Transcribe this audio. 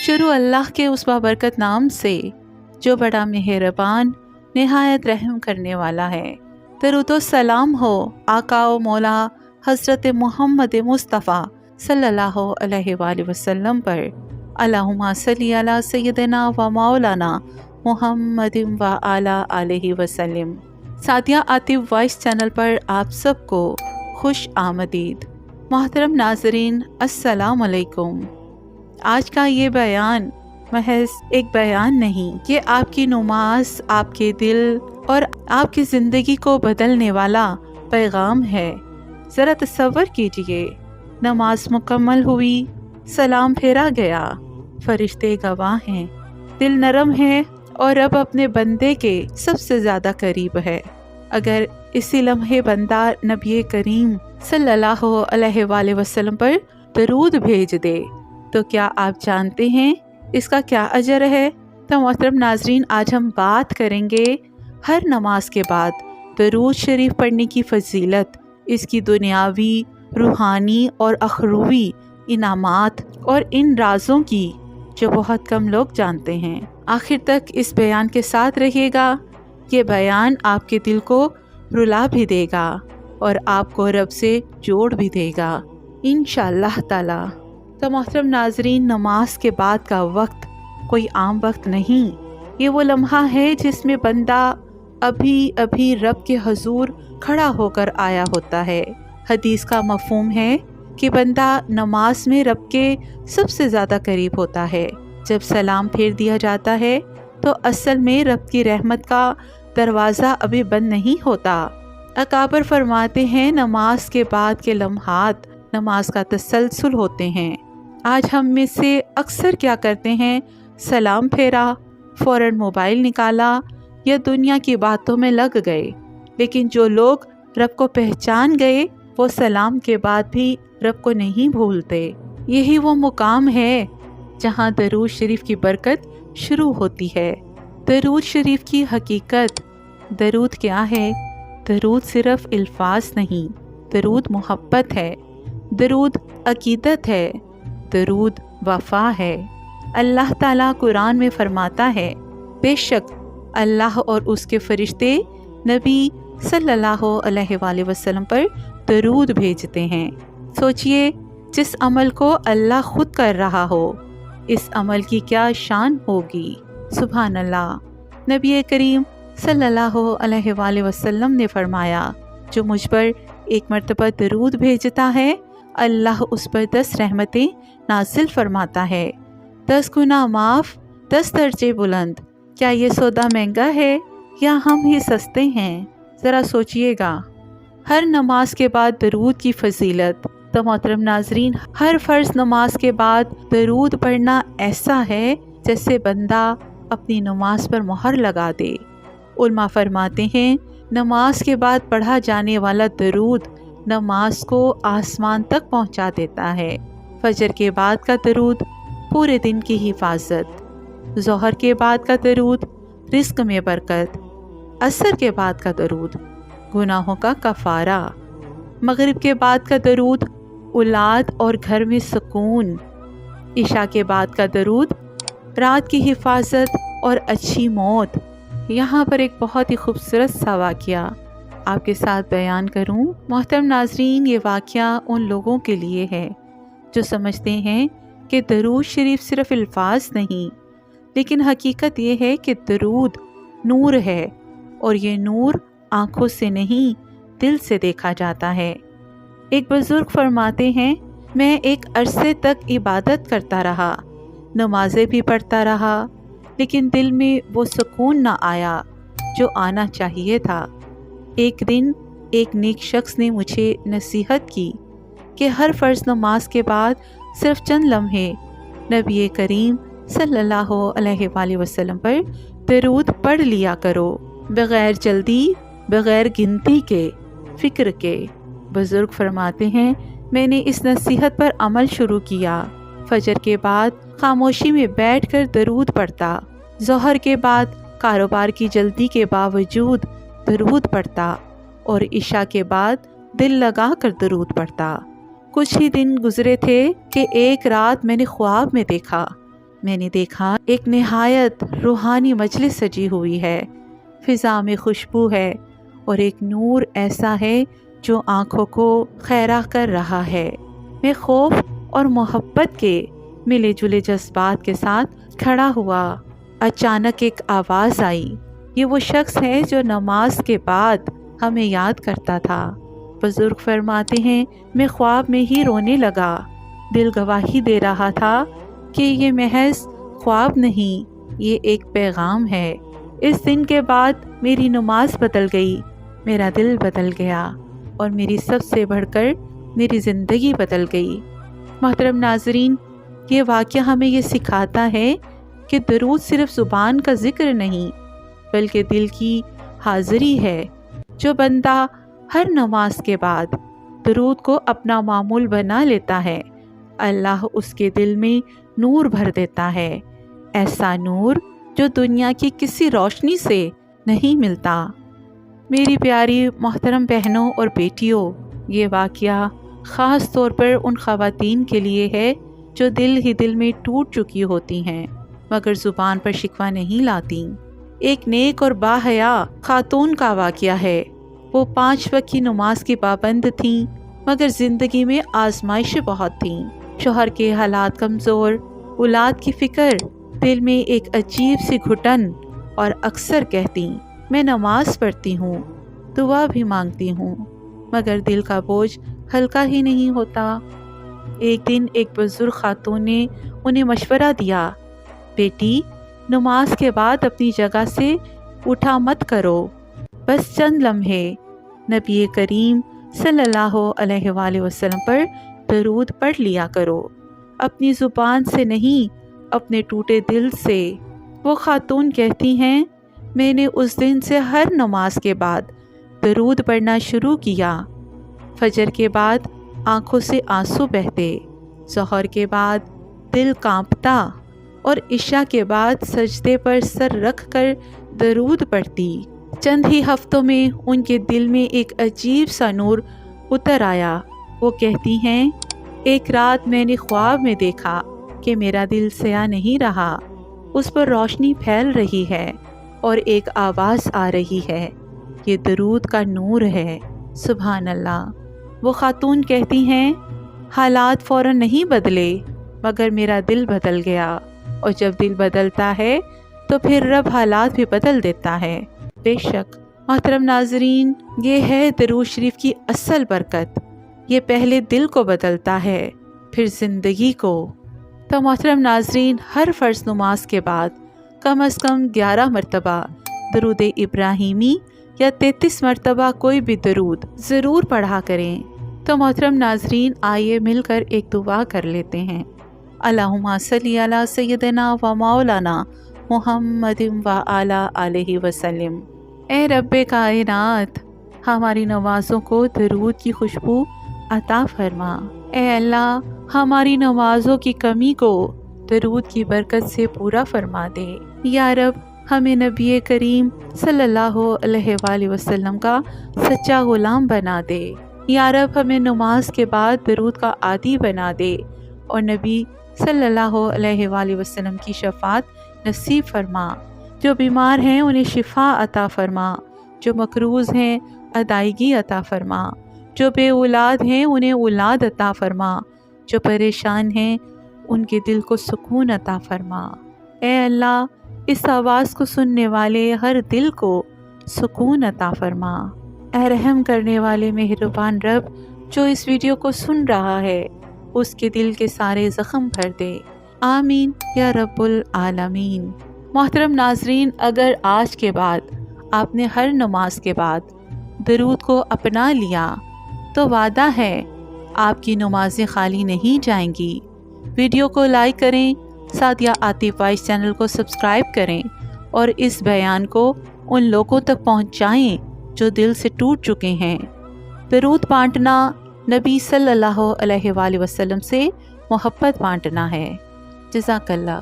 شروع اللہ کے اس بابرکت نام سے جو بڑا مہربان نہایت رحم کرنے والا ہے۔ درود و سلام ہو آقا و مولا حضرت محمد مصطفیٰ صلی اللہ علیہ وآلہ وسلم پر۔ اللہم صلی علی سیدنا و مولانا محمد و علی آلہ وسلم۔ سعدیہ عاطف وائس چینل پر آپ سب کو خوش آمدید۔ محترم ناظرین، السلام علیکم۔ آج کا یہ بیان محض ایک بیان نہیں، یہ آپ کی نماز، آپ کے دل اور آپ کی زندگی کو بدلنے والا پیغام ہے۔ ذرا تصور کیجئے، نماز مکمل ہوئی، سلام پھیرا گیا، فرشتے گواہ ہیں، دل نرم ہے اور رب اپنے بندے کے سب سے زیادہ قریب ہے۔ اگر اسی لمحے بندہ نبی کریم صلی اللہ علیہ وآلہ وسلم پر درود بھیج دے تو کیا آپ جانتے ہیں اس کا کیا اجر ہے؟ تو محترم ناظرین، آج ہم بات کریں گے ہر نماز کے بعد درود شریف پڑھنے کی فضیلت، اس کی دنیاوی، روحانی اور اخروی انعامات اور ان رازوں کی جو بہت کم لوگ جانتے ہیں۔ آخر تک اس بیان کے ساتھ رہیے گا، یہ بیان آپ کے دل کو رلا بھی دے گا اور آپ کو رب سے جوڑ بھی دے گا انشاءاللہ تعالی۔ تو محترم ناظرین، نماز کے بعد کا وقت کوئی عام وقت نہیں، یہ وہ لمحہ ہے جس میں بندہ ابھی رب کے حضور کھڑا ہو کر آیا ہوتا ہے۔ حدیث کا مفہوم ہے کہ بندہ نماز میں رب کے سب سے زیادہ قریب ہوتا ہے۔ جب سلام پھیر دیا جاتا ہے تو اصل میں رب کی رحمت کا دروازہ ابھی بند نہیں ہوتا۔ اکابر فرماتے ہیں نماز کے بعد کے لمحات نماز کا تسلسل ہوتے ہیں۔ آج ہم میں سے اکثر کیا کرتے ہیں، سلام پھیرا، فوراً موبائل نکالا یا دنیا کی باتوں میں لگ گئے، لیکن جو لوگ رب کو پہچان گئے وہ سلام کے بعد بھی رب کو نہیں بھولتے۔ یہی وہ مقام ہے جہاں درود شریف کی برکت شروع ہوتی ہے۔ درود شریف کی حقیقت، درود کیا ہے؟ درود صرف الفاظ نہیں، درود محبت ہے، درود عقیدت ہے، درود وفا ہے۔ اللہ تعالیٰ قرآن میں فرماتا ہے، بے شک اللہ اور اس کے فرشتے نبی صلی اللہ علیہ وآلہ وسلم پر درود بھیجتے ہیں۔ سوچئے، جس عمل کو اللہ خود کر رہا ہو، اس عمل کی کیا شان ہوگی۔ سبحان اللہ۔ نبی کریم صلی اللہ علیہ وآلہ وسلم نے فرمایا، جو مجھ پر ایک مرتبہ درود بھیجتا ہے، اللہ اس پر 10 رحمتیں نازل فرماتا ہے، 10 گناہ معاف، 10 درجے بلند۔ کیا یہ سودا مہنگا ہے یا ہم ہی سستے ہیں؟ ذرا سوچئے گا۔ ہر نماز کے بعد درود کی فضیلت۔ تو محترم ناظرین، ہر فرض نماز کے بعد درود پڑھنا ایسا ہے جیسے بندہ اپنی نماز پر مہر لگا دے۔ علماء فرماتے ہیں، نماز کے بعد پڑھا جانے والا درود نماز کو آسمان تک پہنچا دیتا ہے۔ فجر کے بعد کا درود پورے دن کی حفاظت، ظہر کے بعد کا درود رزق میں برکت، عصر کے بعد کا درود گناہوں کا کفارہ، مغرب کے بعد کا درود اولاد اور گھر میں سکون، عشاء کے بعد کا درود رات کی حفاظت اور اچھی موت۔ یہاں پر ایک بہت ہی خوبصورت سا واقعہ آپ کے ساتھ بیان کروں۔ محترم ناظرین، یہ واقعہ ان لوگوں کے لیے ہے جو سمجھتے ہیں کہ درود شریف صرف الفاظ نہیں، لیکن حقیقت یہ ہے کہ درود نور ہے، اور یہ نور آنکھوں سے نہیں دل سے دیکھا جاتا ہے۔ ایک بزرگ فرماتے ہیں، میں ایک عرصے تک عبادت کرتا رہا، نمازیں بھی پڑھتا رہا، لیکن دل میں وہ سکون نہ آیا جو آنا چاہیے تھا۔ ایک دن ایک نیک شخص نے مجھے نصیحت کی کہ ہر فرض نماز کے بعد صرف چند لمحے نبی کریم صلی اللہ علیہ وآلہ وسلم پر درود پڑھ لیا کرو، بغیر جلدی، بغیر گنتی کے، فکر کے۔ بزرگ فرماتے ہیں، میں نے اس نصیحت پر عمل شروع کیا۔ فجر کے بعد خاموشی میں بیٹھ کر درود پڑھتا، ظہر کے بعد کاروبار کی جلدی کے باوجود درود پڑھتا، اور عشاء کے بعد دل لگا کر درود پڑھتا۔ کچھ ہی دن گزرے تھے کہ ایک رات میں نے خواب میں دیکھا میں نے دیکھا ایک نہایت روحانی مجلس سجی ہوئی ہے، فضا میں خوشبو ہے اور ایک نور ایسا ہے جو آنکھوں کو خیرہ کر رہا ہے۔ میں خوف اور محبت کے ملے جلے جذبات کے ساتھ کھڑا ہوا۔ اچانک ایک آواز آئی، یہ وہ شخص ہے جو نماز کے بعد ہمیں یاد کرتا تھا۔ بزرگ فرماتے ہیں میں خواب میں ہی رونے لگا۔ دل گواہی دے رہا تھا کہ یہ محض خواب نہیں، یہ ایک پیغام ہے۔ اس دن کے بعد میری نماز بدل گئی، میرا دل بدل گیا اور میری سب سے بڑھ کر میری زندگی بدل گئی۔ محترم ناظرین، یہ واقعہ ہمیں یہ سکھاتا ہے کہ درود صرف زبان کا ذکر نہیں بلکہ دل کی حاضری ہے۔ جو بندہ ہر نماز کے بعد درود کو اپنا معمول بنا لیتا ہے، اللہ اس کے دل میں نور بھر دیتا ہے، ایسا نور جو دنیا کی کسی روشنی سے نہیں ملتا۔ میری پیاری محترم بہنوں اور بیٹیوں، یہ واقعہ خاص طور پر ان خواتین کے لیے ہے جو دل ہی دل میں ٹوٹ چکی ہوتی ہیں مگر زبان پر شکوہ نہیں لاتی۔ ایک نیک اور باحیا خاتون کا واقعہ ہے۔ وہ 5 وقت کی نماز کی پابند تھیں مگر زندگی میں آزمائشیں بہت تھیں۔ شوہر کے حالات کمزور، اولاد کی فکر، دل میں ایک عجیب سی گھٹن، اور اکثر کہتی میں نماز پڑھتی ہوں، دعا بھی مانگتی ہوں مگر دل کا بوجھ ہلکا ہی نہیں ہوتا۔ ایک دن ایک بزرگ خاتون نے انہیں مشورہ دیا، بیٹی نماز کے بعد اپنی جگہ سے اٹھا مت کرو، بس چند لمحے نبی کریم صلی اللہ علیہ وآلہ وسلم پر درود پڑھ لیا کرو، اپنی زبان سے نہیں اپنے ٹوٹے دل سے۔ وہ خاتون کہتی ہیں میں نے اس دن سے ہر نماز کے بعد درود پڑھنا شروع کیا۔ فجر کے بعد آنکھوں سے آنسو بہتے، ظہر کے بعد دل کانپتا اور عشاء کے بعد سجدے پر سر رکھ کر درود پڑھتی۔ چند ہی ہفتوں میں ان کے دل میں ایک عجیب سا نور اتر آیا۔ وہ کہتی ہیں ایک رات میں نے خواب میں دیکھا کہ میرا دل سیاہ نہیں رہا، اس پر روشنی پھیل رہی ہے اور ایک آواز آ رہی ہے، یہ درود کا نور ہے۔ سبحان اللہ۔ وہ خاتون کہتی ہیں حالات فوراً نہیں بدلے مگر میرا دل بدل گیا، اور جب دل بدلتا ہے تو پھر رب حالات بھی بدل دیتا ہے۔ بے شک محترم ناظرین، یہ ہے درود شریف کی اصل برکت، یہ پہلے دل کو بدلتا ہے پھر زندگی کو۔ تو محترم ناظرین، ہر فرض نماز کے بعد کم از کم 11 مرتبہ درود ابراہیمی یا 33 مرتبہ کوئی بھی درود ضرور پڑھا کریں۔ تو محترم ناظرین، آئیے مل کر ایک دعا کر لیتے ہیں۔ اللہم صلی علی سیدنا و مولانا محمد و علی آلہ وسلم۔ اے رب کائنات، ہماری نمازوں کو درود کی خوشبو عطا فرما۔ اے اللہ، ہماری نمازوں کی کمی کو درود کی برکت سے پورا فرما دے۔ یا رب، ہمیں نبی کریم صلی اللہ علیہ وآلہ وسلم کا سچا غلام بنا دے۔ یا رب، ہمیں نماز کے بعد درود کا عادی بنا دے اور نبی صلی اللہ علیہ وآلہ وسلم کی شفاعت نصیب فرما۔ جو بیمار ہیں انہیں شفا عطا فرما، جو مقروض ہیں ادائیگی عطا فرما، جو بے اولاد ہیں انہیں اولاد عطا فرما، جو پریشان ہیں ان کے دل کو سکون عطا فرما۔ اے اللہ، اس آواز کو سننے والے ہر دل کو سکون عطا فرما۔ اے رحم کرنے والے مہربان رب، جو اس ویڈیو کو سن رہا ہے اس کے دل کے سارے زخم بھر دے۔ آمین یا رب العالمین۔ محترم ناظرین، اگر آج کے بعد آپ نے ہر نماز کے بعد درود کو اپنا لیا تو وعدہ ہے آپ کی نمازیں خالی نہیں جائیں گی۔ ویڈیو کو لائک کریں، ساتھ یا عاطف وائس چینل کو سبسکرائب کریں اور اس بیان کو ان لوگوں تک پہنچائیں جو دل سے ٹوٹ چکے ہیں۔ درود بانٹنا نبی صلی اللہ علیہ وآلہ وسلم سے محبت بانٹنا ہے۔ جزاک اللہ۔